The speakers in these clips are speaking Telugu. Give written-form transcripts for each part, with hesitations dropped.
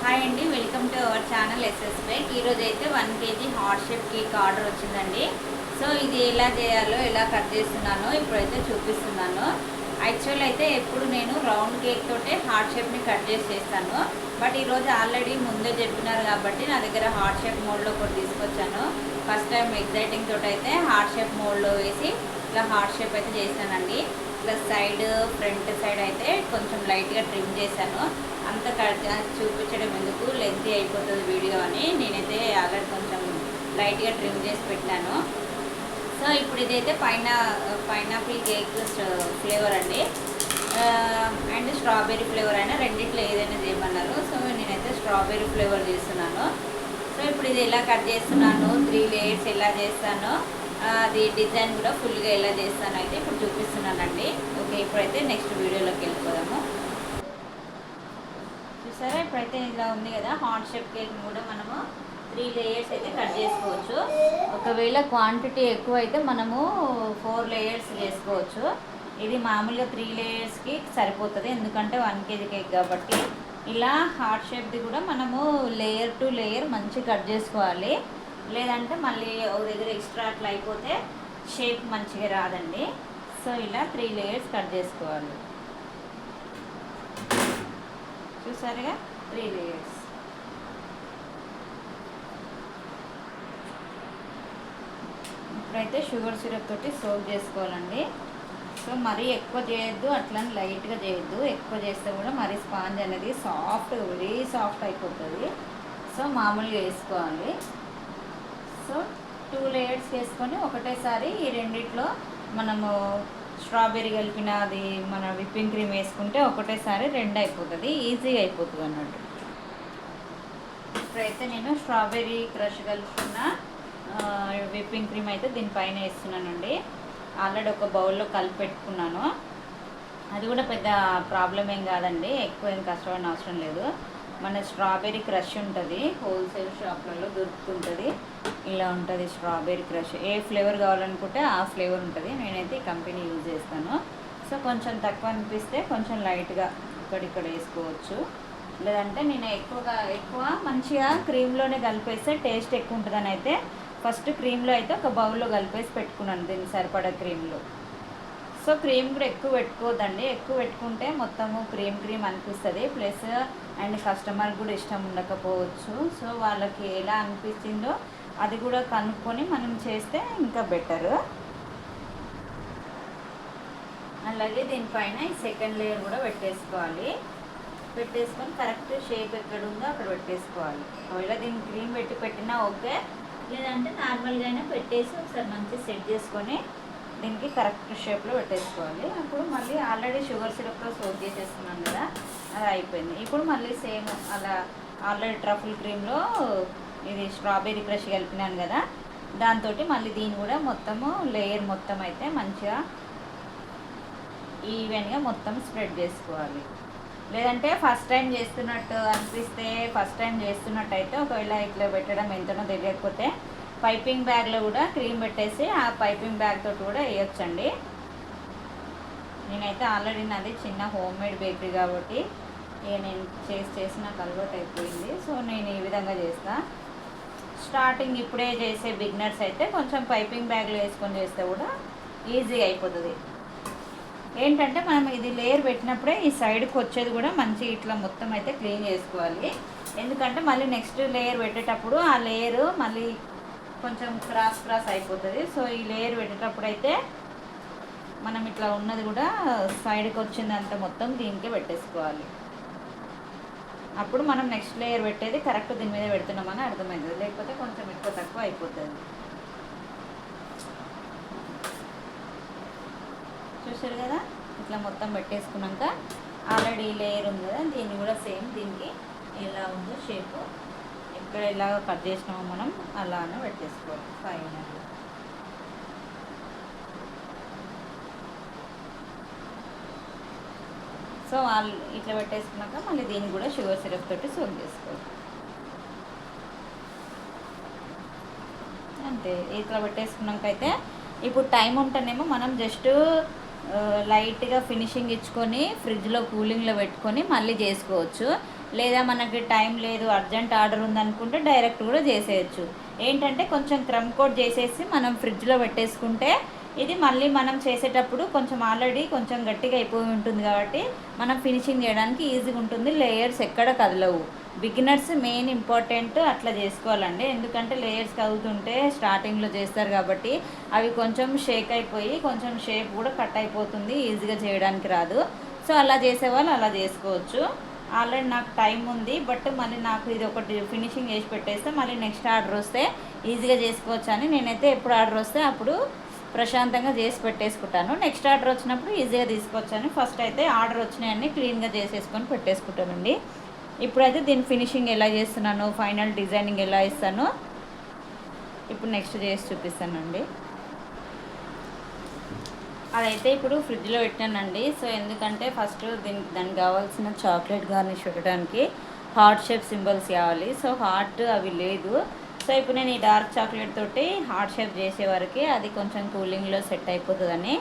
హాయ్ అండి, welcome to our channel SS bake. ఈరోజు అయితే 1 kg heart shape cake order వచ్చిందండి. సో ఇది ఎలా చేయాలో, ఎలా కట్ చేస్తున్నానో ఇప్పుడైతే చూపిస్తున్నాను. యాక్చువల్ అయితే ఎప్పుడు నేను రౌండ్ కేక్ తోటే హార్ట్ షేప్ని కట్ చేస్తాను. బట్ ఈరోజు ఆల్రెడీ ముందే చెప్పినారు కాబట్టి నా దగ్గర హార్ట్ షేప్ మోడ్లో ఒకటి తీసుకొచ్చాను. ఫస్ట్ టైం ఎగ్జైటింగ్ తోటి అయితే హార్ట్ షేప్ మోడ్లో వేసి ఇలా హార్ట్ షేప్ అయితే చేశానండి. ప్లస్ సైడ్ ఫ్రంట్ సైడ్ అయితే కొంచెం లైట్గా ట్రిమ్ చేశాను. అంత కట్ చూపించడం ఎందుకు, లెంతీ అయిపోతుంది వీడియో అని నేనైతే ఆల్రెడీ కొంచెం లైట్గా ట్రిమ్ చేసి పెట్టాను. సో ఇప్పుడు ఇదైతే పైనాపిల్ కేక్ ఫ్లేవర్ అండి, అండ్ స్ట్రాబెర్రీ ఫ్లేవర్ అయినా రెండిట్లో ఏదైనా చేయమన్నారు. సో నేనైతే స్ట్రాబెర్రీ ఫ్లేవర్ చేస్తున్నాను. సో ఇప్పుడు ఇది ఎలా కట్ చేస్తున్నాను, 3 లేయర్స్ ఎలా చేస్తానో, అది డిజైన్ కూడా ఫుల్గా ఎలా చేస్తానో అయితే ఇప్పుడు చూపిస్తున్నానండి. ఓకే, ఇప్పుడైతే నెక్స్ట్ వీడియోలోకి వెళ్ళిపోదాము. చూసారా, ఇప్పుడైతే ఇలా ఉంది కదా. హార్ట్ షేప్ కేక్ కూడా మనము 3 లేయర్స్ అయితే కట్ చేసుకోవచ్చు. ఒకవేళ క్వాంటిటీ ఎక్కువ అయితే మనము 4 లేయర్స్ చేసుకోవచ్చు. ఇది మామూలుగా 3 లేయర్స్కి సరిపోతుంది, ఎందుకంటే 1 kg కేక్ కాబట్టి. ఇలా హార్ట్ షేప్ది కూడా మనము లేయర్ టు లేయర్ మంచిగా కట్ చేసుకోవాలి, లేదంటే మళ్ళీ ఒక దగ్గర ఎక్స్ట్రా అట్లా అయిపోతే షేప్ మంచిగా రాదండి. సో ఇలా 3 లేయర్స్ కట్ చేసుకోవాలి. చూసారుగా 3 లేయర్స్. ఇప్పుడైతే షుగర్ సిరప్ తోటి సోక్ చేసుకోవాలండి. సో మరీ ఎక్కువ చేయొద్దు, అట్లని లైట్గా చేయొద్దు. ఎక్కువ చేస్తే కూడా మరీ స్పాంజ్ అనేది వెరీ సాఫ్ట్ అయిపోతుంది. సో మామూలుగా వేసుకోవాలి. సో 2 లేయర్స్ వేసుకొని ఒకటేసారి ఈ రెండిట్లో మనము స్ట్రాబెర్రీ కలిపిన అది మన విప్పింగ్ క్రీమ్ వేసుకుంటే ఒకటేసారి 2 అయిపోతుంది, ఈజీగా అయిపోతుంది అన్నట్టు. ఇప్పుడైతే నేను స్ట్రాబెర్రీ క్రష్ కలుపుకున్న విప్పింగ్ క్రీమ్ అయితే దీనిపైన వేస్తున్నానండి. ఆల్రెడీ ఒక బౌల్లో కలిపి పెట్టుకున్నాను. అది కూడా పెద్ద ప్రాబ్లం ఏం కాదండి, ఎక్కువ ఏం కష్టపడిన అవసరం లేదు. మన స్ట్రాబెర్రీ క్రష్ ఉంటుంది, హోల్సేల్ షాప్లలో దొరుకుతుంటుంది. ఇలా ఉంటుంది స్ట్రాబెర్రీ క్రష్. ఏ ఫ్లేవర్ కావాలనుకుంటే ఆ ఫ్లేవర్ ఉంటుంది. నేనైతే ఈ కంపెనీ యూజ్ చేస్తాను. సో కొంచెం తక్కువ అనిపిస్తే కొంచెం లైట్గా ఇక్కడిక్కడ వేసుకోవచ్చు, లేదంటే నేను ఎక్కువ మంచిగా క్రీమ్లోనే కలిపేస్తే టేస్ట్ ఎక్కువ ఉంటుందని అయితే ఫస్ట్ క్రీమ్లో అయితే ఒక బౌల్లో కలిపేసి పెట్టుకున్నాను, దీనికి సరిపడా క్రీమ్లో. సో క్రీమ్ కూడా ఎక్కువ పెట్టుకోవద్దండి, ఎక్కువ పెట్టుకుంటే మొత్తము క్రీమ్ అనిపిస్తుంది. ప్లస్ అండ్ కస్టమర్ కూడా ఇష్టం ఉండకపోవచ్చు. సో వాళ్ళకి ఎలా అనిపించిందో అది కూడా కనుక్కొని మనం చేస్తే ఇంకా బెటరు. అలాగే దీనిపైన ఈ సెకండ్ లేయర్ కూడా పెట్టేసుకోవాలి. పెట్టేసుకొని కరెక్ట్ షేప్ ఎక్కడ ఉందో అక్కడ పెట్టేసుకోవాలి. ఒకవేళ దీన్ని క్రీమ్ పెట్టినా ఓకే, లేదంటే నార్మల్గా అయినా పెట్టేసి ఒకసారి మంచిగా సెట్ చేసుకొని దీనికి కరెక్ట్ షేప్లో పెట్టేసుకోవాలి. అప్పుడు మళ్ళీ ఆల్రెడీ షుగర్ సిరప్తో సోక్ చేసేస్తున్నాను కదా, అది అయిపోయింది. ఇప్పుడు మళ్ళీ సేమ్ అలా ఆల్రెడీ ట్రఫుల్ క్రీమ్లో ఇది స్ట్రాబెర్రీ క్రష్ కలిపినాను కదా, దాంతో మళ్ళీ దీన్ని కూడా మొత్తము లేయర్ మొత్తం అయితే మంచిగా ఈవెన్గా మొత్తం స్ప్రెడ్ చేసుకోవాలి. లేదంటే ఫస్ట్ టైం చేస్తున్నట్టు అనిపిస్తే, ఫస్ట్ టైం చేస్తున్నట్టయితే ఒకవేళ ఇట్లా పెట్టడం ఎంతనో తెలియకపోతే పైపింగ్ బ్యాగ్లో కూడా క్రీమ్ పెట్టేసి ఆ పైపింగ్ బ్యాగ్ తోటి కూడా వేయొచ్చండి. నేనైతే ఆల్రెడీ నాది చిన్న హోమ్ మేడ్ బేకరీ కాబట్టి నేను చేసి నాకు అలవాటు అయిపోయింది. సో నేను ఈ విధంగా చేస్తా. స్టార్టింగ్ ఇప్పుడే చేసే బిగినర్స్ అయితే కొంచెం పైపింగ్ బ్యాగ్లో వేసుకొని చేస్తే కూడా ఈజీగా అయిపోతుంది. ఏంటంటే మనం ఇది లేయర్ పెట్టినప్పుడే ఈ సైడ్కి వచ్చేది కూడా మంచి ఇట్లా మొత్తం అయితే క్లీన్ చేసుకోవాలి. ఎందుకంటే మళ్ళీ నెక్స్ట్ లేయర్ పెట్టేటప్పుడు ఆ లేయర్ మళ్ళీ కొంచెం క్రాస్ అయిపోతుంది. సో ఈ లేయర్ పెట్టేటప్పుడు అయితే మనం ఇట్లా ఉన్నది కూడా సైడ్కి వచ్చిందంతా మొత్తం దీనికే పెట్టేసుకోవాలి. అప్పుడు మనం నెక్స్ట్ లేయర్ పెట్టేది కరెక్ట్ దీని మీద పెడుతున్నామని అర్థమవుతుంది, లేకపోతే కొంచెం ఎక్కువ తక్కువ అయిపోతుంది. చూసారు కదా, ఇట్లా మొత్తం పెట్టేసుకున్నాక ఆల్రెడీ లేయర్ ఉంది కదా, దీన్ని కూడా సేమ్ దీనికి ఎలా ఉందో షేపు ఇక్కడ ఎలా కట్ చేసినామో మనం అలానే పెట్టేసుకోవాలి ఫైనల్. సో ఇట్లా పెట్టేసుకున్నాక మళ్ళీ దీన్ని కూడా షుగర్ సిరప్ తోటి సోక్ చేసుకోవాలి. అంతే, ఇట్లా పెట్టేసుకున్నాక అయితే ఇప్పుడు టైం ఉంటేనేమో మనం జస్ట్ లైట్గా ఫినిషింగ్ ఇచ్చుకొని ఫ్రిడ్జ్లో కూలింగ్లో పెట్టుకొని మళ్ళీ చేసుకోవచ్చు. లేదా మనకి టైం లేదు, అర్జెంట్ ఆర్డర్ ఉందనుకుంటే డైరెక్ట్ కూడా చేసేయచ్చు. ఏంటంటే కొంచెం క్రమ్ కోట్ చేసేసి మనం ఫ్రిడ్జ్లో పెట్టేసుకుంటే ఇది మళ్ళీ మనం చేసేటప్పుడు కొంచెం ఆల్రెడీ కొంచెం గట్టిగా అయిపోయి ఉంటుంది కాబట్టి మనం ఫినిషింగ్ చేయడానికి ఈజీగా ఉంటుంది. లేయర్స్ ఎక్కడ కదలవు. బిగినర్స్ మెయిన్ ఇంపార్టెంట్ అట్లా చేసుకోవాలండి. ఎందుకంటే లేయర్స్ కదులుతుంటే స్టార్టింగ్లో చేస్తారు కాబట్టి అవి కొంచెం షేక్ అయిపోయి కొంచెం షేప్ కూడా కట్ అయిపోతుంది, ఈజీగా చేయడానికి రాదు. సో అలా చేసేవాళ్ళు అలా చేసుకోవచ్చు. ఆల్రెడీ నాకు టైం ఉంది, బట్ మళ్ళీ నాకు ఇది ఒకటి ఫినిషింగ్ చేసి పెట్టేస్తే మళ్ళీ నెక్స్ట్ ఆర్డర్ వస్తే ఈజీగా చేసుకోవచ్చు అని నేనైతే ఎప్పుడు ఆర్డర్ వస్తే అప్పుడు ప్రశాంతంగా చేసి పెట్టేసుకుంటాను. నెక్స్ట్ ఆర్డర్ వచ్చినప్పుడు ఈజీగా తీసుకొచ్చాను. ఫస్ట్ అయితే ఆర్డర్ వచ్చినాయన్నీ క్లీన్గా చేసేసుకొని పెట్టేసుకుంటానండి. ఇప్పుడైతే దీని ఫినిషింగ్ ఎలా చేస్తున్నాను, ఫైనల్ డిజైనింగ్ ఎలా ఇస్తానో ఇప్పుడు నెక్స్ట్ చేసి చూపిస్తానండి. అదైతే ఇప్పుడు ఫ్రిడ్జ్లో పెట్టానండి. సో ఎందుకంటే ఫస్ట్ దానికి కావాల్సిన చాక్లెట్ గార్నిష్ పెట్టడానికి హార్ట్ షేప్ సింబల్స్ కావాలి. సో హార్ట్ అవి లేదు. సో ఇప్పుడు నేను ఈ డార్క్ చాక్లెట్ తోటి హార్ట్ షేప్ చేసే వరకు అది కొంచెం కూలింగ్లో సెట్ అయిపోతుందని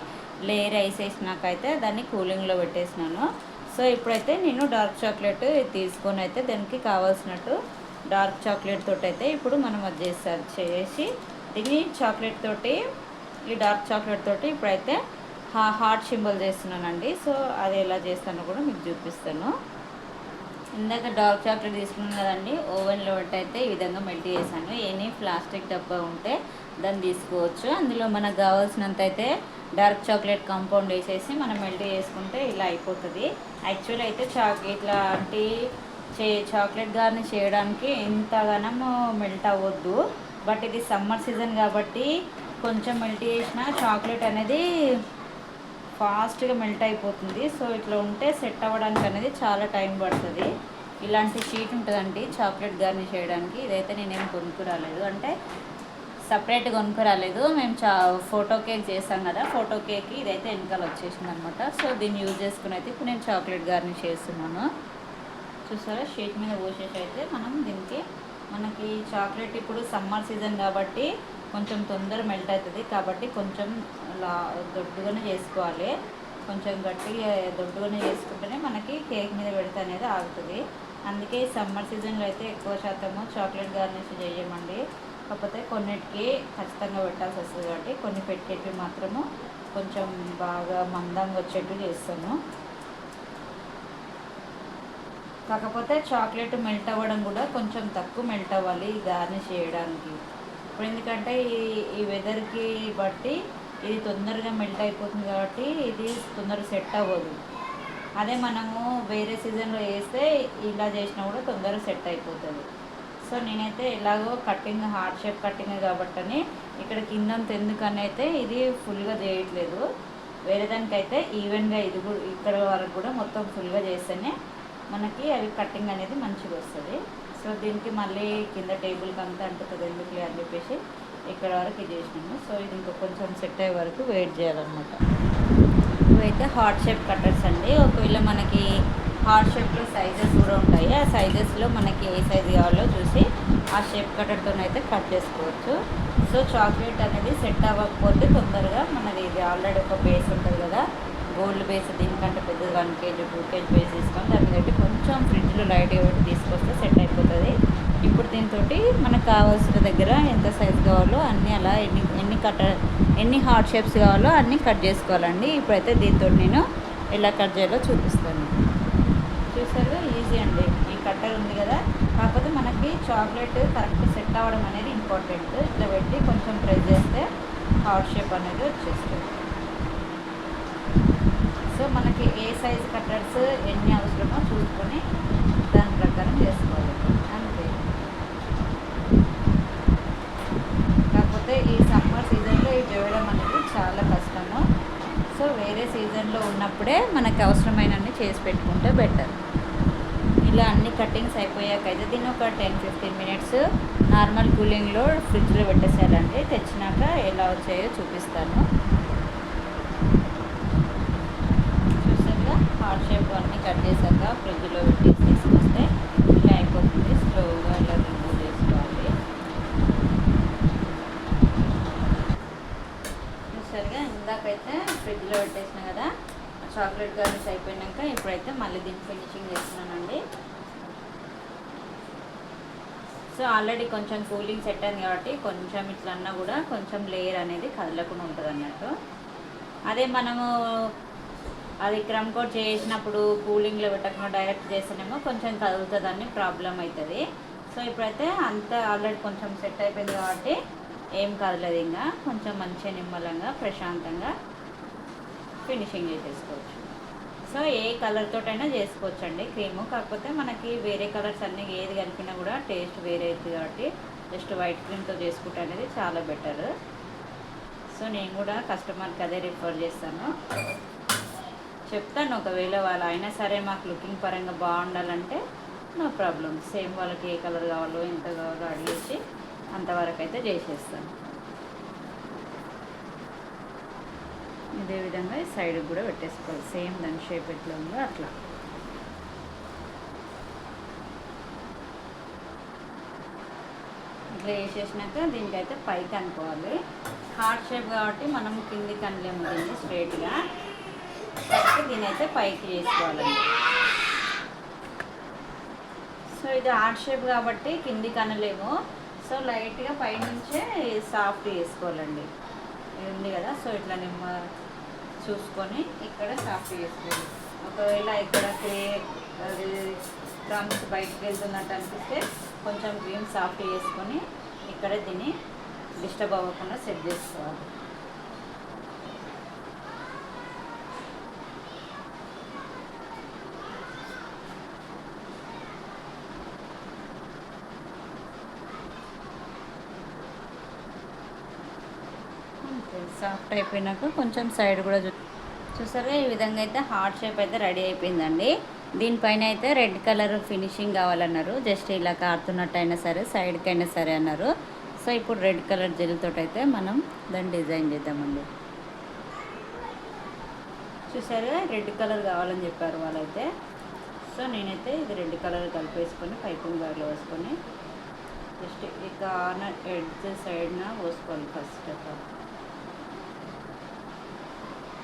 లేయర్ వేసేసినాకైతే దాన్ని కూలింగ్లో పెట్టేసినాను. సో ఇప్పుడైతే నేను డార్క్ చాక్లెట్ తీసుకొని అయితే దానికి కావాల్సినట్టు డార్క్ చాక్లెట్ తోటి అయితే ఇప్పుడు మనం అది చేసి దీన్ని చాక్లెట్ తోటి ఈ డార్క్ చాక్లెట్ తోటి ఇప్పుడైతే హార్ట్ సింబల్ చేస్తున్నానండి. సో అది ఎలా చేస్తానో కూడా మీకు చూపిస్తాను. ఇందాక డార్క్ చాక్లెట్ తీసుకున్నాను కదండి, ఓవెన్లో అయితే ఈ విధంగా మెల్ట్ చేశాను. ఎనీ ప్లాస్టిక్ డబ్బా ఉంటే దాన్ని తీసుకోవచ్చు. అందులో మనకు కావాల్సినంత అయితే డార్క్ చాక్లెట్ కాంపౌండ్ వేసేసి మనం మెల్ట్ చేసుకుంటే ఇలా అయిపోతుంది. యాక్చువల్లీ అయితే ఇట్లాంటి చాక్లెట్ గార్నిష్ చేయడానికి ఎంతగానో మెల్ట్ అవ్వద్దు. బట్ ఇది సమ్మర్ సీజన్ కాబట్టి కొంచెం మెల్ట్ చేసిన చాక్లెట్ అనేది ఫాస్ట్గా మెల్ట్ అయిపోతుంది. సో ఇట్లా ఉంటే సెట్ అవ్వడానికి అనేది చాలా టైం పడుతుంది. ఇలాంటి షీట్ ఉంటుందండి చాక్లెట్ గార్నిష్ చేయడానికి. ఇదైతే నేనేం కొనుక్కురాలేదు, అంటే సపరేట్గా కొనుక్కురాలేదు. మేము ఫోటో కేక్ చేస్తాం కదా, ఫోటో కేక్కి ఇదైతే వెనకాల వచ్చేసింది అనమాట. సో దీన్ని యూజ్ చేసుకుని అయితే ఇప్పుడు నేను చాక్లెట్ గార్నిష్ చేస్తున్నాను. చూసారా, షీట్ మీద పోసేసి అయితే మనం దీనికి మనకి చాక్లెట్ ఇప్పుడు సమ్మర్ సీజన్ కాబట్టి కొంచెం తొందర మెల్ట్ అవుతుంది కాబట్టి కొంచెం దొడ్డుగానే చేసుకోవాలి. కొంచెం గట్టిగా దొడ్డుగానే చేసుకుంటేనే మనకి కేక్ మీద పెడితే అనేది ఆగుతుంది. అందుకే సమ్మర్ సీజన్లో అయితే ఎక్కువ శాతము చాక్లెట్ గార్నిష్ చేయమండి. కాకపోతే కొన్నిటికి ఖచ్చితంగా పెట్టాల్సి వస్తుంది కాబట్టి కొన్ని పెట్టేటివి మాత్రము కొంచెం బాగా మందంగా వచ్చేట్టు చేస్తాను. కాకపోతే చాక్లెట్ మెల్ట్ అవ్వడం కూడా కొంచెం తక్కువ మెల్ట్ అవ్వాలి ఈ గార్నిష్ చేయడానికి. ఇప్పుడు ఎందుకంటే ఈ వెదర్కి బట్టి ఇది తొందరగా మెల్ట్ అయిపోతుంది కాబట్టి ఇది తొందరగా సెట్ అవ్వదు. అదే మనము వేరే సీజన్లో వేస్తే ఇలా చేసినా కూడా తొందరగా సెట్ అయిపోతుంది. సో నేనైతే ఎలాగో కటింగ్ హార్ట్ షేప్ కటింగ్ కాబట్టి ఇక్కడ కిందంత ఎందుకని అయితే ఇది ఫుల్గా చేయట్లేదు. వేరే దానికైతే ఈవెన్గా ఇది కూడా ఇక్కడ వరకు కూడా మొత్తం ఫుల్గా చేస్తేనే మనకి అవి కటింగ్ అనేది మంచిగా వస్తుంది. సో దీనికి మళ్ళీ కింద టేబుల్కి అంతా అంటుతుంది ఎందుకు అని చెప్పేసి ఇక్కడ వరకు ఇది చేసినాము. సో ఇది ఇంకా కొంచెం సెట్ అయ్యే వరకు వెయిట్ చేయాలన్నమాట. ఇవైతే హార్ట్ షేప్ కట్టర్స్ అండి. ఒకవేళ మనకి హార్ట్ షేప్లో సైజెస్ కూడా ఉంటాయి. ఆ సైజెస్లో మనకి ఏ సైజు కావాలో చూసి ఆ షేప్ కట్టర్తో అయితే కట్ చేసుకోవచ్చు. సో చాక్లెట్ అనేది సెట్ అవ్వకపోతే తొందరగా మనది ఇది ఆల్రెడీ ఒక బేస్ ఉంటుంది కదా, గోల్డ్ బేస్, దీనికంటే పెద్దది 1 kg 2 kg బేస్ తీసుకొని దాన్ని పెట్టి కొంచెం ఫ్రిడ్జ్లో లైట్గా పెట్టి తీసుకొస్తే సెట్ అయిపోతుంది. ఇప్పుడు దీంతో మనకు కావాల్సిన దగ్గర ఎంత సైజు కావాలో అన్నీ అలా ఎన్ని హార్ట్ షేప్స్ కావాలో అన్నీ కట్ చేసుకోవాలండి. ఇప్పుడైతే దీంతో నేను ఎలా కట్ చేయాలో చూపిస్తాను. చూసారు, ఈజీ అండి. ఈ కట్టర్ ఉంది కదా, కాకపోతే మనకి చాక్లెట్ కరెక్ట్ సెట్ అవ్వడం అనేది ఇంపార్టెంట్. ఇట్లా పెట్టి కొంచెం ప్రెస్ చేస్తే హార్ట్ షేప్ అనేది వచ్చేస్తుంది. సో మనకి ఏ సైజు కట్టర్స్ ఎన్ని అవసరమో చూసుకొని దాని ప్రకారం చేసుకోవాలి అంతే. కాకపోతే ఈ సమ్మర్ సీజన్లో ఇది చేయడం అనేది చాలా కష్టము. సో వేరే సీజన్లో ఉన్నప్పుడే మనకు అవసరమైనన్ని చేసి పెట్టుకుంటే బెటర్. ఇలా అన్ని కటింగ్స్ అయిపోయాకైతే దీన్ని ఒక 10-15 మినిట్స్ నార్మల్ కూలింగ్లో ఫ్రిడ్జ్లో పెట్టేసేయాలండి. తెచ్చినాక ఎలా వచ్చాయో చూపిస్తాను. చూసారుగా, హార్ట్ షేప్ అన్నీ కట్ చేశాక ఫ్రిడ్జ్లో పెట్టి తీసుకొస్తే ఇలా అయిపోతుంది. స్లోగా ఇలా రిమూవ్ చేసుకోవాలి. చూసారుగా, ఇందాకైతే ఫ్రిడ్జ్లో పెట్టేసిన కదా, చాక్లెట్ గార్నిష్ అయిపోయాక ఇప్పుడైతే మళ్ళీ దీన్ని ఫినిషింగ్ చేస్తున్నానండి. సో ఆల్రెడీ కొంచెం కూలింగ్ సెట్ అయింది కాబట్టి కొంచెం ఇట్లా అన్నా కూడా కొంచెం లేయర్ అనేది కదలకుండా ఉంటుంది అన్నట్టు. అదే మనము అది క్రమ్ కోట్ చేసినప్పుడు కూలింగ్లో పెట్టకుండా డైరెక్ట్ చేస్తేనేమో కొంచెం కదులుతుందని ప్రాబ్లం అవుతుంది. సో ఇప్పుడైతే అంతా ఆల్రెడీ కొంచెం సెట్ అయిపోయింది కాబట్టి ఏం కదలదు. ఇంకా కొంచెం మంచిగా నిమ్మలంగా ప్రశాంతంగా ఫినిషింగ్ చేసేసుకోవచ్చు. సో ఏ కలర్తోటైనా చేసుకోవచ్చు అండి క్రీము. కాకపోతే మనకి వేరే కలర్స్ అన్నీ ఏది కలిపినా కూడా టేస్ట్ వేరే అవుతుంది కాబట్టి జస్ట్ వైట్ క్రీమ్తో చేసుకుంటే అనేది చాలా బెటర్. సో నేను కూడా కస్టమర్కి అదే రిఫర్ చేస్తాను, చెప్తాను. ఒకవేళ వాళ్ళు అయినా సరే మాకు లుకింగ్ పరంగా బాగుండాలంటే నో ప్రాబ్లం, సేమ్ వాళ్ళకి ఏ కలర్ కావాలో ఎంత కావాలో అడిగేసి అంతవరకు అయితే చేసేస్తాను. ఇదే విధంగా సైడ్కి కూడా పెట్టేసుకోవాలి, సేమ్ దాని షేప్ ఎట్లా ఉందో అట్లా. ఇట్లా వేసేసినాక దీనికైతే పైకి అనుకోవాలి. హార్ట్ షేప్ కాబట్టి మనం కిందికి అనలేము దీన్ని స్ట్రైట్గా, దీని అయితే పైకి చేసుకోవాలండి. సో ఇది హార్ట్ షేప్ కాబట్టి కిందికి అనలేము. సో లైట్గా పైనుంచే సాఫ్ట్ చేసుకోవాలండి. ఇది ఉంది కదా, సో ఇట్లా చూసుకొని ఇక్కడ సాఫ్ట్ చేసుకోవాలి. ఒకవేళ ఇక్కడ అది క్రమ్స్ బయటకు వెళ్తున్నట్టు అనిపిస్తే కొంచెం క్రీమ్ సాఫ్ట్ చేసుకొని ఇక్కడ దీన్ని డిస్టర్బ్ అవ్వకుండా సెట్ చేసుకోవాలి. సాఫ్ట్ అయిపోయినాక కొంచెం సైడ్ కూడా చూసారా, ఈ విధంగా అయితే హార్ట్ షేప్ అయితే రెడీ అయిపోయిందండి. దీనిపైన అయితే రెడ్ కలర్ ఫినిషింగ్ కావాలన్నారు, జస్ట్ ఇలా కారుతున్నట్టు అయినా సరే సైడ్కి అయినా సరే అన్నారు. సో ఇప్పుడు రెడ్ కలర్ జెల్ తోటి అయితే మనం దాన్ని డిజైన్ చేద్దామండి. చూసారా, రెడ్ కలర్ కావాలని చెప్పారు వాళ్ళైతే. సో నేనైతే ఇది రెడ్ కలర్ కలిపేసుకొని పైపింగ్ బ్యాగ్లో వేసుకొని జస్ట్ ఈ కార్నర్ ఎడ్జ్ సైడ్న పోసుకోవాలి ఫస్ట్ ఆఫ్ ఆల్.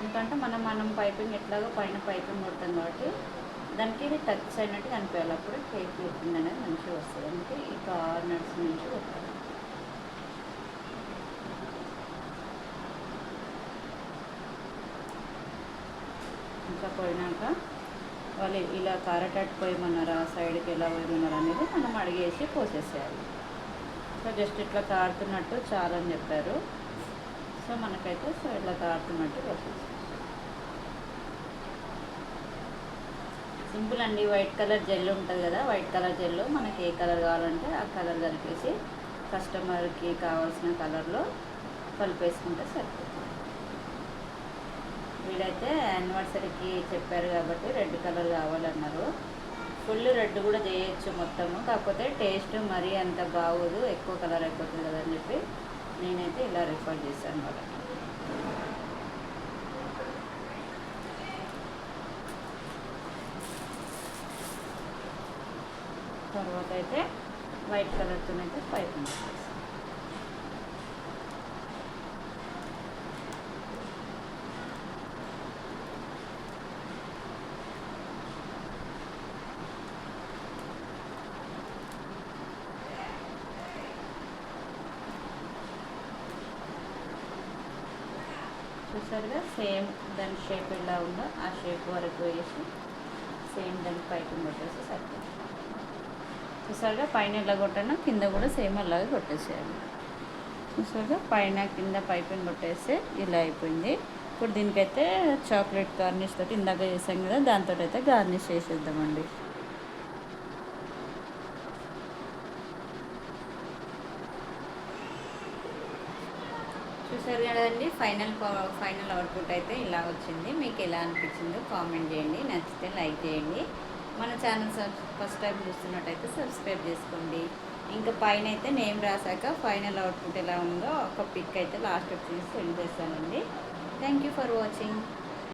ఎందుకంటే మనం పైపింగ్ ఎట్లాగో పైన పైపింగ్ కొడతాం కాబట్టి దానికి ఇది టచ్ అయినట్టు కనిపించాలి, అప్పుడు కేక్ లుకింగ్ అనేది మంచిగా వస్తుంది. అందుకే ఈ కార్నర్స్ నుంచి కొట్టాలి. ఇంకా పోయినాక వాళ్ళు ఇలా కారటట్టు పోయమన్నారా సైడ్కి ఎలా పోయమన్నారు అనేది మనం అడిగేసి పోసేసేయాలి. సో జస్ట్ ఇట్లా కారుతున్నట్టు చాలని చెప్పారు. సో మనకైతే సో ఇట్లా కారుతున్నట్టు పోసేసి సింపుల్ అండి. వైట్ కలర్ జెల్ ఉంటుంది కదా, వైట్ కలర్ జెల్లో మనకి ఏ కలర్ కావాలంటే ఆ కలర్ కలిపేసి కస్టమర్కి కావాల్సిన కలర్లో కలిపేసుకుంటే సరిపోతుంది. వీడైతే యానివర్సరీకి చెప్పారు కాబట్టి రెడ్ కలర్ కావాలన్నారు. ఫుల్ రెడ్ కూడా చేయొచ్చు మొత్తము, కాకపోతే టేస్ట్ మరీ అంత బాగోదు, ఎక్కువ కలర్ అయిపోతుంది కదా అని చెప్పి నేనైతే ఇలా రిఫర్ చేశాను వాళ్ళకి. తర్వాత అయితే వైట్ కలర్తోనైతే పైపింగ్ చేస్తాను. చూసారుగా, సేమ్ దాని షేప్ ఎలా ఉందో ఆ షేప్ వరకు వేసి సేమ్ దానికి పైపింగ్ కొట్టేసి సరిపోతుంది. చూసారుగా, పైన ఎలా కొట్టానో కింద కూడా సేమ్ అలాగే కొట్టేసేయాలి. చూసారుగా, పైన కింద పైపింగ్ కొట్టేస్తే ఇలా అయిపోయింది. ఇప్పుడు దీనికైతే చాక్లెట్ గార్నిష్ తోటి ఇందాక చేసాం కదా, దాంతో అయితే గార్నిష్ చేసేద్దామండి. చూసారు కదండి, ఫైనల్ అవుట్పుట్ అయితే ఇలా వచ్చింది. మీకు ఎలా అనిపించిందో కామెంట్ చేయండి, నచ్చితే లైక్ చేయండి. మన ఛానల్ ఫస్ట్ టైం చూస్తున్నట్టయితే సబ్స్క్రైబ్ చేసుకోండి. ఇంకా పైన అయితే నేమ్ రాశాక ఫైనల్ అవుట్పుట్ ఎలా ఉందో ఒక పిక్ అయితే లాస్ట్ తీసి సెండ్ చేస్తానండి. Thank you for watching.